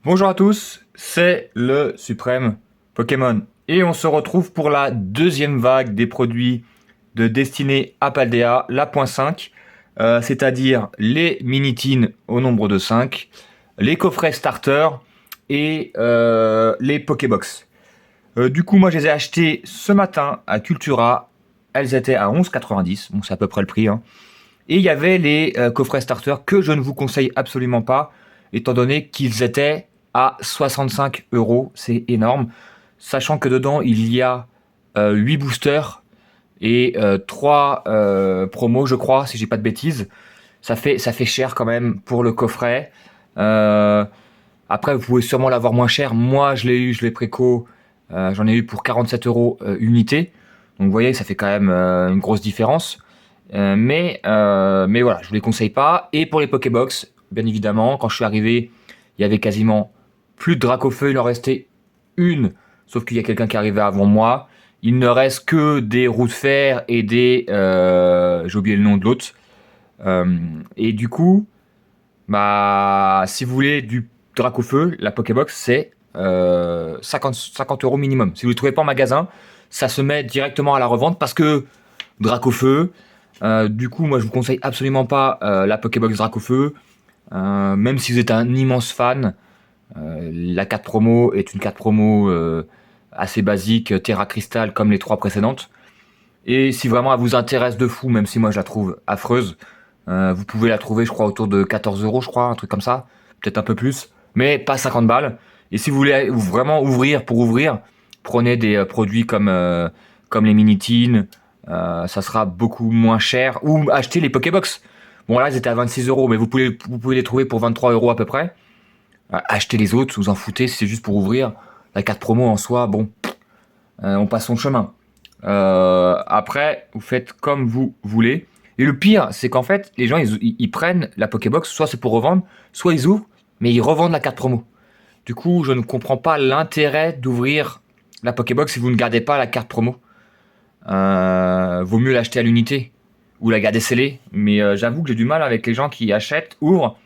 Bonjour à tous, c'est le Suprême Pokémon et on se retrouve pour la deuxième vague des produits de destinée à Paldea, la point 5, c'est-à-dire les mini-teens au nombre de 5, les coffrets starter et les Pokébox. Du coup, moi je les ai achetés ce matin à Cultura, elles étaient à 11,90, bon c'est à peu près le prix, hein. Et il y avait les coffrets starter que je ne vous conseille absolument pas, étant donné qu'ils étaient à 65 euros. C'est énorme. Sachant que dedans, il y a 8 boosters et 3 promos, je crois, si j'ai pas de bêtises. Ça fait cher quand même pour le coffret. Euh, Après, vous pouvez sûrement l'avoir moins cher. Moi, je l'ai préco. J'en ai eu pour 47 euros unité. Donc, vous voyez, ça fait quand même une grosse différence. Mais voilà, je vous les conseille pas. Et pour les Pokébox, bien évidemment, quand je suis arrivé, il y avait quasiment plus de Dracofeu, il en restait une, sauf qu'il y a quelqu'un qui est arrivé avant moi. Il ne reste que des roues de fer et des... j'ai oublié le nom de l'autre. Et du coup, bah, si vous voulez du Dracofeu, la Pokébox, c'est 50 euros minimum. Si vous ne le trouvez pas en magasin, ça se met directement à la revente parce que Dracofeu, du coup, moi, je vous conseille absolument pas la Pokébox Dracofeu. Même si vous êtes un immense fan, la carte promo est une carte promo assez basique, Terra Crystal comme les trois précédentes. Et si vraiment elle vous intéresse de fou, même si moi je la trouve affreuse, vous pouvez la trouver, je crois, autour de 14 euros, je crois, un truc comme ça. Peut-être un peu plus, mais pas 50 balles. Et si vous voulez vraiment ouvrir pour ouvrir, prenez des produits comme les mini-teens, ça sera beaucoup moins cher. Ou achetez les Pokébox. Bon, là, ils étaient à 26 euros, mais vous pouvez les trouver pour 23 euros à peu près. Achetez les autres, vous en foutez, si c'est juste pour ouvrir. La carte promo en soi, bon, on passe son chemin. Après, vous faites comme vous voulez. Et le pire, c'est qu'en fait, les gens, ils prennent la Pokébox, soit c'est pour revendre, soit ils ouvrent, mais ils revendent la carte promo. Du coup, je ne comprends pas l'intérêt d'ouvrir la Pokébox si vous ne gardez pas la carte promo. Vaut mieux l'acheter à l'unité ou la garder scellée. Mais j'avoue que j'ai du mal avec les gens qui achètent, ouvrent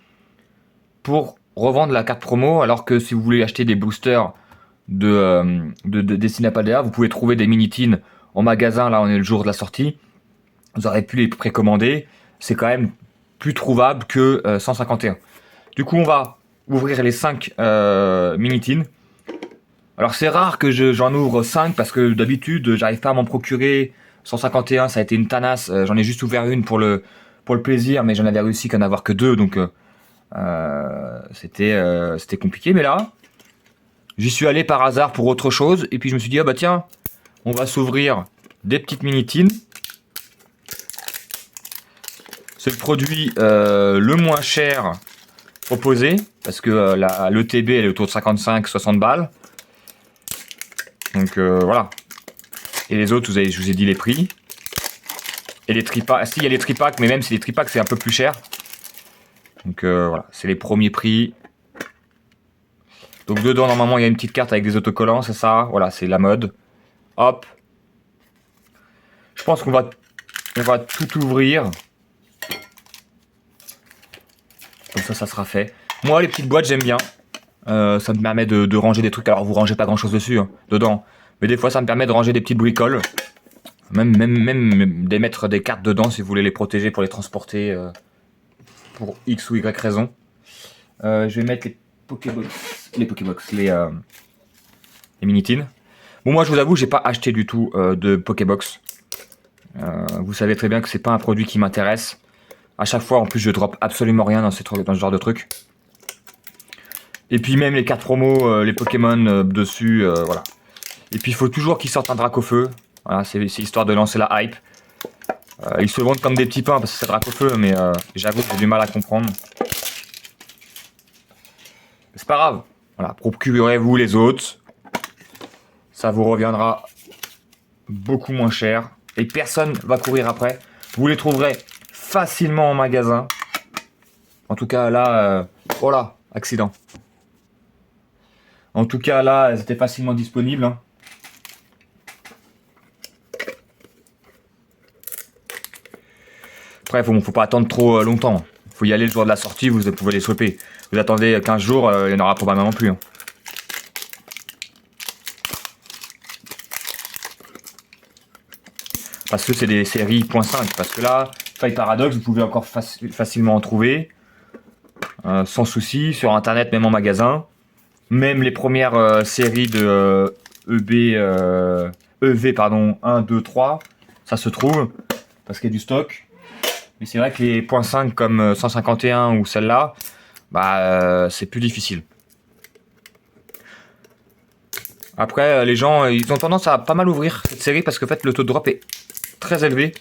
pour revendre la carte promo, alors que si vous voulez acheter des boosters de Destiny Paldea, vous pouvez trouver des mini-teens en magasin. Là, on est le jour de la sortie. Vous aurez pu les précommander. C'est quand même plus trouvable que 151. Du coup, on va ouvrir les 5 mini-teens. Alors, c'est rare que j'en ouvre 5 parce que d'habitude, j'arrive pas à m'en procurer. 151, ça a été une tanasse. J'en ai juste ouvert une pour le plaisir, mais j'en avais réussi qu'à en avoir que 2. Donc, c'était compliqué. Mais là, j'y suis allé par hasard pour autre chose. Et puis, je me suis dit, ah bah tiens, on va s'ouvrir des petites mini-teens. C'est le produit le moins cher proposé, parce que l'ETB elle est autour de 55-60 balles. Donc voilà. Et les autres, je vous ai dit les prix. Et les tripacks, ah, si, il y a les tripacks, mais même si les tripacks c'est un peu plus cher. Donc voilà, c'est les premiers prix. Donc dedans, normalement, il y a une petite carte avec des autocollants, c'est ça. Voilà, c'est la mode. Hop. Je pense on va tout ouvrir. Comme ça sera fait. Moi, les petites boîtes, j'aime bien. Ça me permet de ranger des trucs. Alors, vous rangez pas grand chose dessus, hein, dedans. Mais des fois, ça me permet de ranger des petites bricoles. Même d'émettre des cartes dedans si vous voulez les protéger pour les transporter pour X ou Y raison. Je vais mettre les mini-teens. Bon, moi, je vous avoue, j'ai pas acheté du tout de Pokébox. Vous savez très bien que c'est pas un produit qui m'intéresse. À chaque fois, en plus, je drop absolument rien dans ce genre de truc. Et puis même les cartes promo, les Pokémon dessus, voilà. Et puis il faut toujours qu'ils sortent un Dracofeu. Voilà, c'est histoire de lancer la hype. Ils se vendent comme des petits pains parce que c'est Dracofeu, mais j'avoue que j'ai du mal à comprendre. C'est pas grave. Voilà, procurez-vous les autres. Ça vous reviendra beaucoup moins cher. Et personne va courir après. Vous les trouverez facilement en magasin. En tout cas là, voilà, accident. En tout cas là, elles étaient facilement disponibles, hein. Après, faut pas attendre trop longtemps. Faut y aller le jour de la sortie, vous pouvez les swapper. Vous attendez 15 jours, il n'y en aura probablement plus. Hein. Parce que c'est des séries .5. Parce que là, Faille Paradox, vous pouvez encore facilement en trouver. Sans souci, sur internet, même en magasin. Même les premières séries de EV, pardon, 1, 2, 3, ça se trouve. Parce qu'il y a du stock. Mais c'est vrai que les .5 comme 151 ou celle-là, bah, c'est plus difficile. Après, les gens, ils ont tendance à pas mal ouvrir cette série parce que en fait, le taux de drop est très élevé.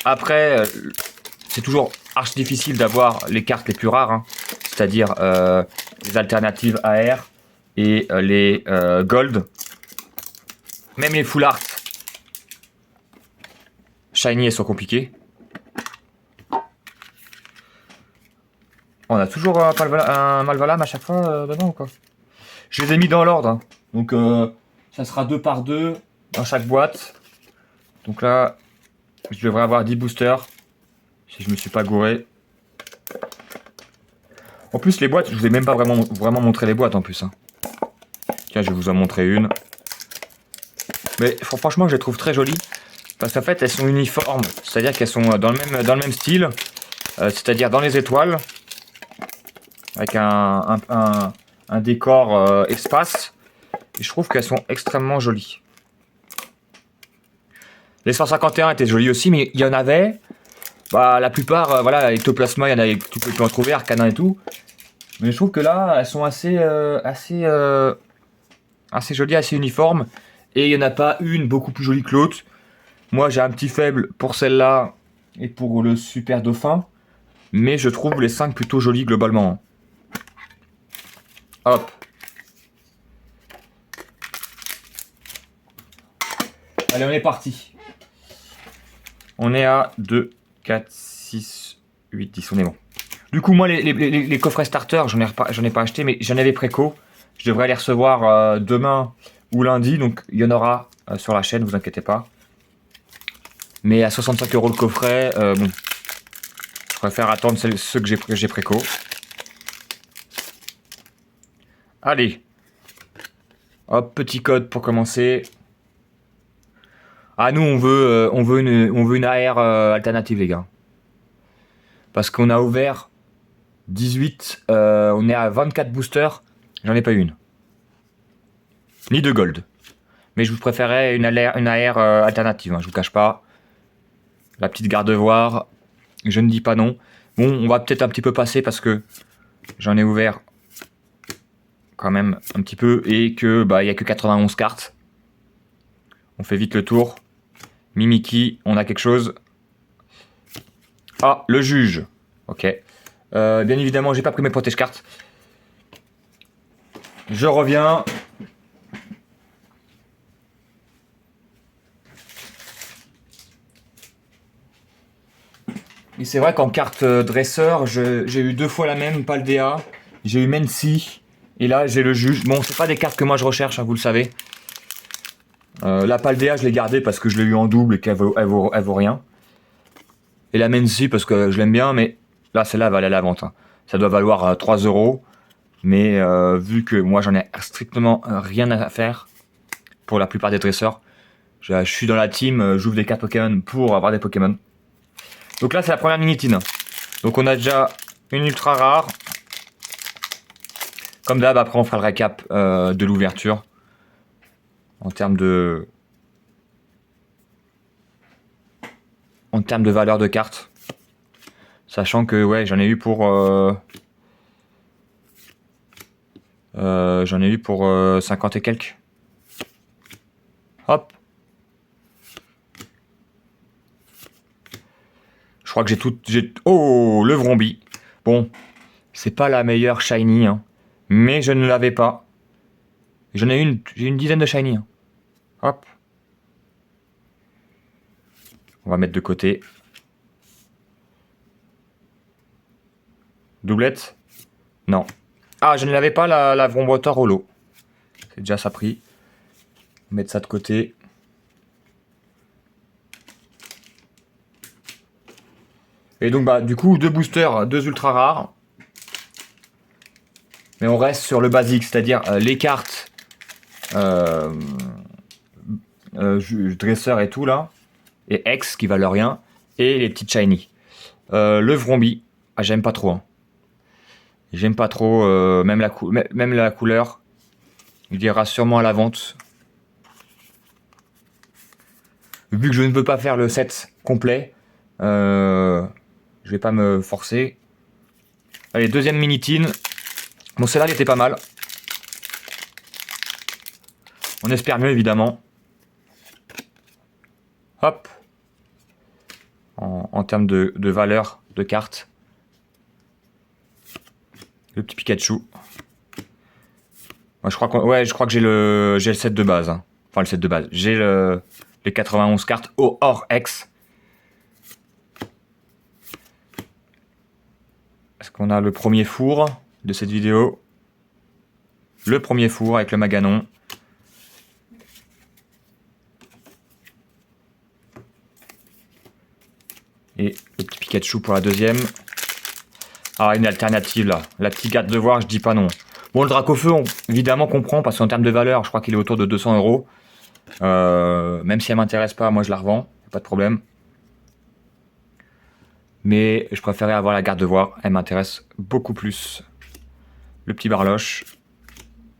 Après, c'est toujours archi difficile d'avoir les cartes les plus rares, hein. C'est-à-dire les alternatives AR et les Gold. Même les Full Art Shiny, elles sont compliquées. On a toujours un Malvalam à chaque fois dedans ou quoi? Je les ai mis dans l'ordre. Hein. Donc ça sera 2 par 2 dans chaque boîte. Donc là, je devrais avoir 10 boosters. Si je me suis pas gouré. En plus, les boîtes, je vous ai même pas vraiment montré les boîtes en plus. Hein. Tiens, je vais vous en montrer une. Mais franchement, je les trouve très jolies. Parce qu'en fait, elles sont uniformes. C'est-à-dire qu'elles sont dans le même style. C'est-à-dire dans les étoiles. Avec un décor espace. Et je trouve qu'elles sont extrêmement jolies. Les 151 étaient jolies aussi, mais il y en avait. Bah, la plupart, voilà, Ectoplasma, il y en a, tu peux en trouver, Arcanin et tout. Mais je trouve que là, elles sont assez jolies, assez uniformes. Et il n'y en a pas une beaucoup plus jolie que l'autre. Moi, j'ai un petit faible pour celle-là et pour le Super Dauphin. Mais je trouve les 5 plutôt jolis globalement. Hop. Allez, on est parti. On est à 2, 4, 6, 8, 10. On est bon. Du coup, moi, les coffrets starter, j'en ai pas acheté, mais j'en avais préco. Je devrais les recevoir demain ou lundi. Donc, il y en aura sur la chaîne, vous inquiétez pas. Mais à 65 € le coffret, bon. Je préfère attendre ceux que j'ai préco. Allez. Hop, petit code pour commencer. Ah, nous, on veut une AR alternative, les gars. Parce qu'on a ouvert 18, on est à 24 boosters. J'en ai pas une. Ni de gold. Mais je vous préférais une AR alternative, hein, je vous cache pas. La petite garde-voir, je ne dis pas non. Bon, on va peut-être un petit peu passer parce que j'en ai ouvert quand même un petit peu et que bah il y a que 91 cartes. On fait vite le tour. Mimiki, on a quelque chose. Ah, le juge. Ok. Bien évidemment, j'ai pas pris mes protège cartes. Je reviens. Et c'est vrai qu'en carte dresseur, j'ai eu 2 fois la même, pas le DA. J'ai eu Mency. Et là, j'ai le juge. Bon, c'est pas des cartes que moi je recherche, hein, vous le savez. La Paldea, je l'ai gardée parce que je l'ai eu en double et qu'elle vaut rien. Et la Mency parce que je l'aime bien, mais là, celle-là va aller à la vente. Hein. Ça doit valoir 3 €. Mais vu que moi, j'en ai strictement rien à faire pour la plupart des dresseurs, je suis dans la team, j'ouvre des cartes Pokémon pour avoir des Pokémon. Donc là, c'est la première Minitine. Donc on a déjà une ultra rare. Comme d'hab, après, on fera le récap de l'ouverture. En termes de valeur de carte. Sachant que ouais, j'en ai eu pour 50 et quelques. Hop. Je crois que oh, le Vrombi. Bon, c'est pas la meilleure shiny, hein, mais je ne l'avais pas. J'en ai j'ai une dizaine de shiny. Hein. Hop. On va mettre de côté. Doublette? Non. Ah, je ne l'avais pas la Vrombwater Holo. C'est déjà ça pris. Mettre ça de côté. Et donc bah du coup 2 boosters, 2 ultra rares. Mais on reste sur le basique, c'est-à-dire les cartes dresseur et tout là. Et X qui valent rien. Et les petites shiny. Le Vrombi, ah, j'aime pas trop. Hein. J'aime pas trop, même la couleur. Il ira sûrement à la vente. Vu que je ne peux pas faire le set complet, je vais pas me forcer. Allez, deuxième mini-tin. Bon, celle-là, elle était pas mal. On espère mieux, évidemment. Hop. En termes de valeur de carte. Le petit Pikachu. Moi, je crois que j'ai le set de base. Hein. Enfin, le set de base. J'ai les 91 cartes hors X. Est-ce qu'on a le premier four de cette vidéo? Le premier four avec le Maganon. Et le petit Pikachu pour la deuxième. Ah, une alternative là. La petite carte de voir, je dis pas non. Bon, le Dracofeu, évidemment, qu'on prend parce qu'en termes de valeur, je crois qu'il est autour de 200 euros. Même si elle m'intéresse pas, moi je la revends. Pas de problème. Mais je préférais avoir la garde de voir. Elle m'intéresse beaucoup plus. Le petit Barloche.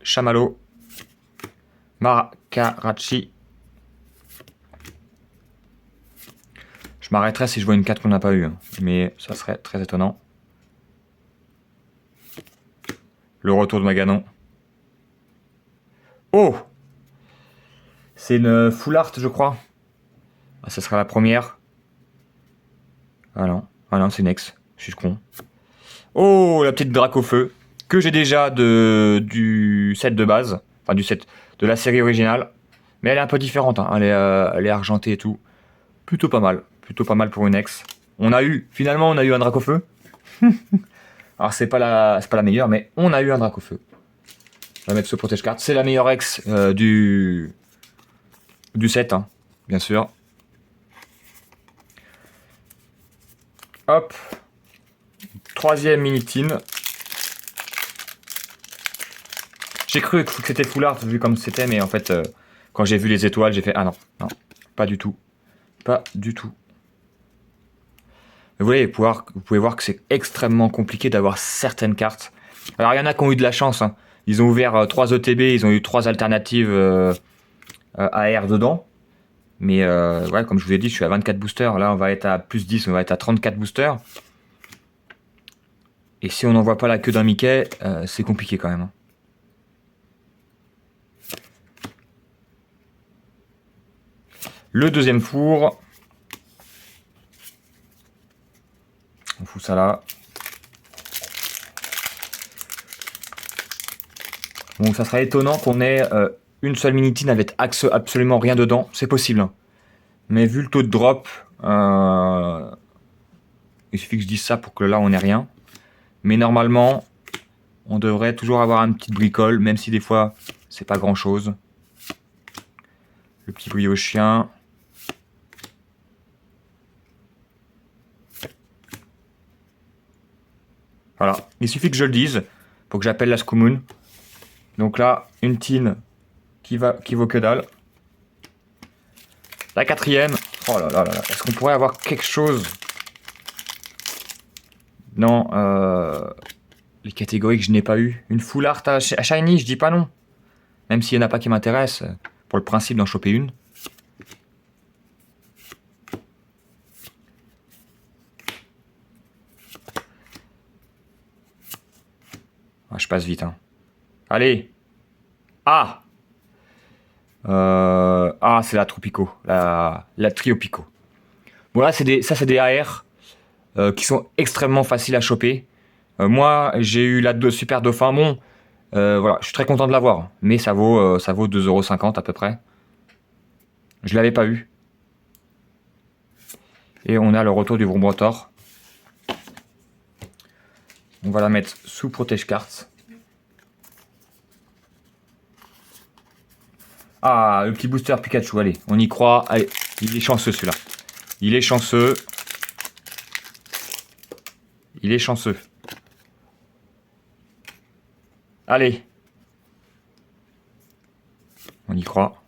Chamallow. Maracarachi. Je m'arrêterai si je vois une carte qu'on n'a pas eue. Hein. Mais ça serait très étonnant. Le retour de Maganon. Oh! C'est une full art, je crois. Ah, ça sera la première. Ah non, c'est Nex. Je suis con. Oh, la petite Dracofeu. Que j'ai déjà du set de base. Enfin, du set de la série originale. Mais elle est un peu différente. Hein. Elle est argentée et tout. Plutôt pas mal. Plutôt pas mal pour une Nex. Finalement, on a eu un Dracofeu. Alors, c'est pas la meilleure, mais on a eu un Dracofeu. Je vais mettre ce protège carte. C'est la meilleure ex du set, hein, bien sûr. Hop. Troisième mini-tin. J'ai cru que c'était full art vu comme c'était, mais en fait, quand j'ai vu les étoiles, j'ai fait ah non, pas du tout. Pas du tout. Vous pouvez voir que c'est extrêmement compliqué d'avoir certaines cartes. Alors, il y en a qui ont eu de la chance. Hein. Ils ont ouvert 3 ETB, ils ont eu 3 alternatives AR dedans. Mais ouais, comme je vous ai dit, je suis à 24 boosters. Là, on va être à plus 10, on va être à 34 boosters. Et si on n'en voit pas la queue d'un Mickey, c'est compliqué quand même. Hein. Le deuxième four. On fout ça là. Bon, ça serait étonnant qu'on ait une seule mini-tin avec absolument rien dedans. C'est possible. Hein. Mais vu le taux de drop, il suffit que je dise ça pour que là on ait rien. Mais normalement, on devrait toujours avoir une petite bricole, même si des fois c'est pas grand chose. Le petit briochien. Voilà, il suffit que je le dise pour que j'appelle la Scoomoon. Donc là, une tin qui vaut que dalle. La quatrième. Oh là là là là. Est-ce qu'on pourrait avoir quelque chose? Non, les catégories que je n'ai pas eu. Une full art à shiny, je dis pas non. Même s'il n'y en a pas qui m'intéressent, pour le principe d'en choper une. Ah, je passe vite. Hein. Allez. Ah c'est la Tropico. La Triopico. Bon là, c'est des AR qui sont extrêmement faciles à choper. Moi, j'ai eu la Super Dauphin. Bon, voilà, je suis très content de l'avoir. Mais ça vaut 2,50 € à peu près. Je l'avais pas eu. Et on a le retour du Vrombrotor. On va la mettre sous protège cartes. Ah, le petit booster Pikachu, allez, on y croit. Allez, il est chanceux celui-là. Il est chanceux. Il est chanceux. Allez. On y croit.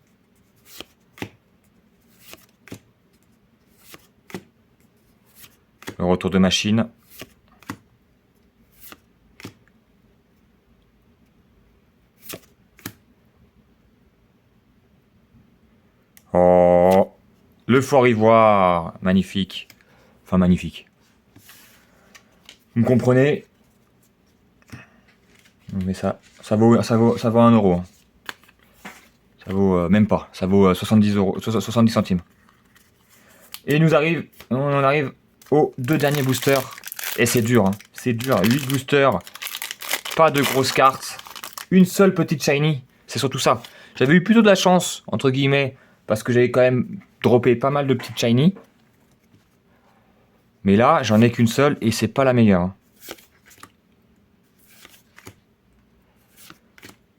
Le retour de machine. Oh, le fort ivoire, magnifique. Enfin, magnifique. Vous me comprenez? Mais ça vaut 1 euro. Hein. Ça vaut même pas. Ça vaut 70 euros, 70 centimes. Et on en arrive aux 2 derniers boosters. Et c'est dur. Hein. C'est dur. 8 boosters. Pas de grosses cartes. Une seule petite shiny. C'est surtout ça. J'avais eu plutôt de la chance, entre guillemets, parce que j'avais quand même droppé pas mal de petites shiny. Mais là, j'en ai qu'une seule et c'est pas la meilleure. Hein.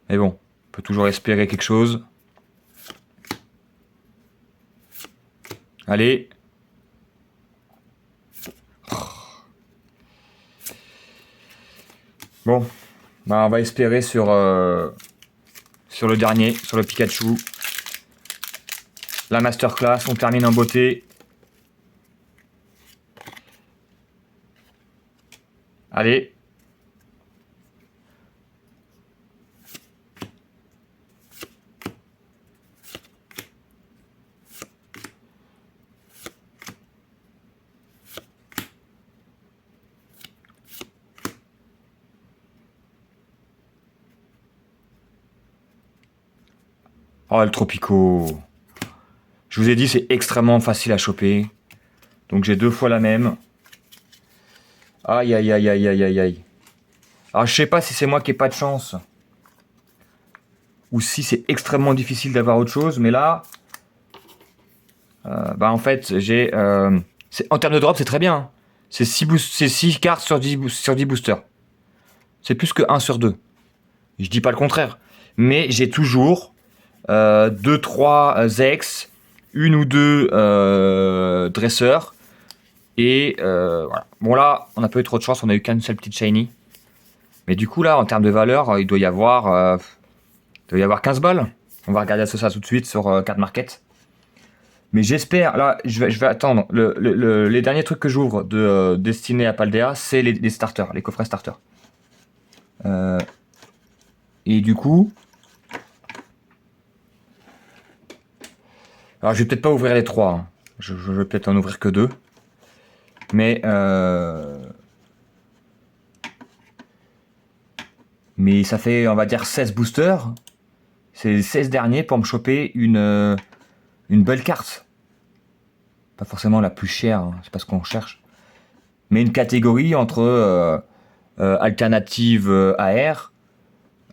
Mais bon, on peut toujours espérer quelque chose. Allez. Bon, bah on va espérer sur le dernier, sur le Pikachu. La masterclass, on termine en beauté. Allez. Oh, le Tropico. Je vous ai dit, c'est extrêmement facile à choper. Donc j'ai 2 fois la même. Aïe, aïe, aïe, aïe, aïe, aïe, aïe. Alors je sais pas si c'est moi qui ai pas de chance. Ou si c'est extrêmement difficile d'avoir autre chose. Mais là... bah en fait, j'ai... en termes de drop, c'est très bien. Hein. C'est 6 cartes sur 10 boosters. C'est plus que 1 sur 2. Je dis pas le contraire. Mais j'ai toujours 2-3 Zex, 1 ou 2 dresseurs. Et voilà. Bon là, on n'a pas eu trop de chance, on a eu qu'une seule petite shiny. Mais du coup là, en termes de valeur, il doit y avoir 15 balles. On va regarder ça tout de suite sur Card Market. Mais j'espère, là, je vais attendre. Les derniers trucs que j'ouvre destinés à Paldea, c'est les starters, les coffrets starters. Et du coup... Alors, je vais peut-être pas ouvrir les 3. Hein. Je vais peut-être en ouvrir que 2. Mais ça fait, on va dire, 16 boosters. C'est les 16 derniers pour me choper une belle carte. Pas forcément la plus chère, hein, c'est pas ce qu'on cherche. Mais une catégorie entre alternative AR,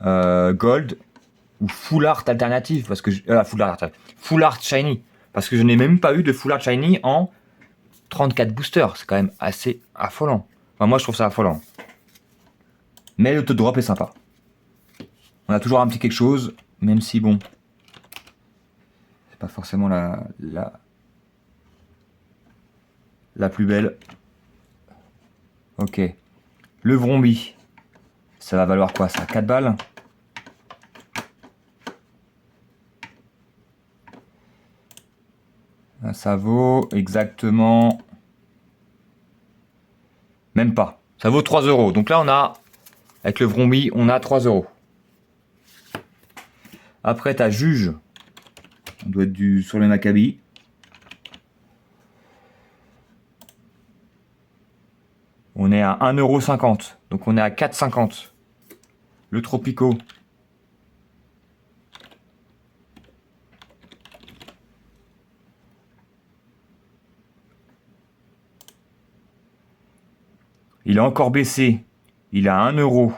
Gold ou Full Art alternative. Parce que Full Art Shiny. Parce que je n'ai même pas eu de Full Art Shiny en 34 boosters. C'est quand même assez affolant. Enfin, moi, je trouve ça affolant. Mais le taux de drop est sympa. On a toujours un petit quelque chose, même si bon, c'est pas forcément la plus belle. Ok. Le Vrombi. Ça va valoir quoi ça? 4 balles? Ça vaut exactement... Même pas. Ça vaut 3 euros. Donc là, on a... Avec le Vrombi, on a 3 euros. Après, t'as Juge. On doit être sur le Maccabi. On est à 1,50 €. Donc on est à 4,50 €. Le Tropico. Il a encore baissé. Il a 1 €.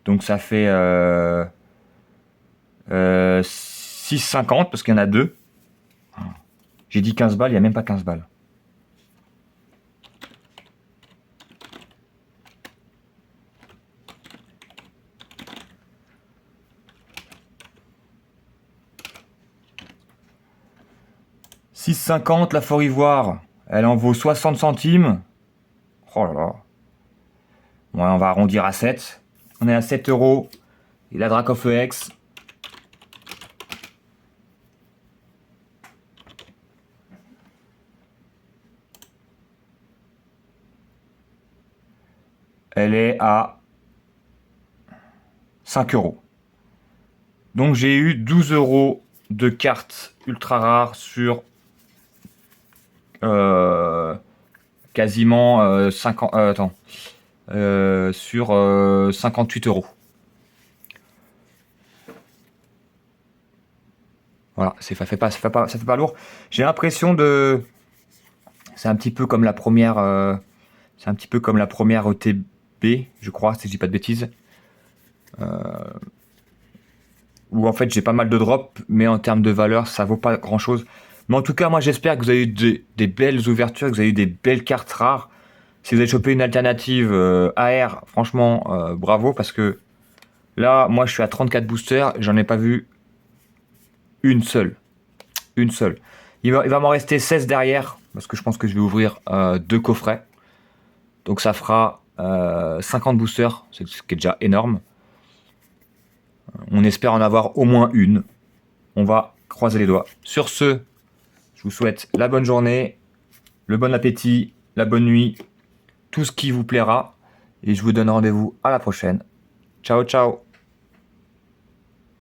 Donc ça fait 6,50 parce qu'il y en a 2. J'ai dit 15 balles, il n'y a même pas 15 balles. « 6,50 la Fort Ivoire. Elle en vaut 60 centimes. Oh là là. Ouais, on va arrondir à 7. On est à 7 euros. Et la Drac of EX. Elle est à 5 euros. Donc j'ai eu 12 euros de cartes ultra rares sur quasiment 50. Attends. Sur 58 euros. Voilà, ça fait pas lourd. J'ai l'impression de. C'est un petit peu comme la première. C'est un petit peu comme la première ETB, je crois, si je dis pas de bêtises. Où en fait j'ai pas mal de drops, mais en termes de valeur, ça vaut pas grand chose. Mais en tout cas, moi j'espère que vous avez eu des belles ouvertures, que vous avez eu des belles cartes rares. Si vous avez chopé une alternative AR, franchement, bravo, parce que là, moi je suis à 34 boosters, j'en ai pas vu une seule. Une seule. Il va m'en rester 16 derrière, parce que je pense que je vais ouvrir 2 coffrets. Donc ça fera 50 boosters, ce qui est déjà énorme. On espère en avoir au moins une. On va croiser les doigts. Sur ce, je vous souhaite la bonne journée, le bon appétit, la bonne nuit, tout ce qui vous plaira. Et je vous donne rendez-vous à la prochaine. Ciao, ciao!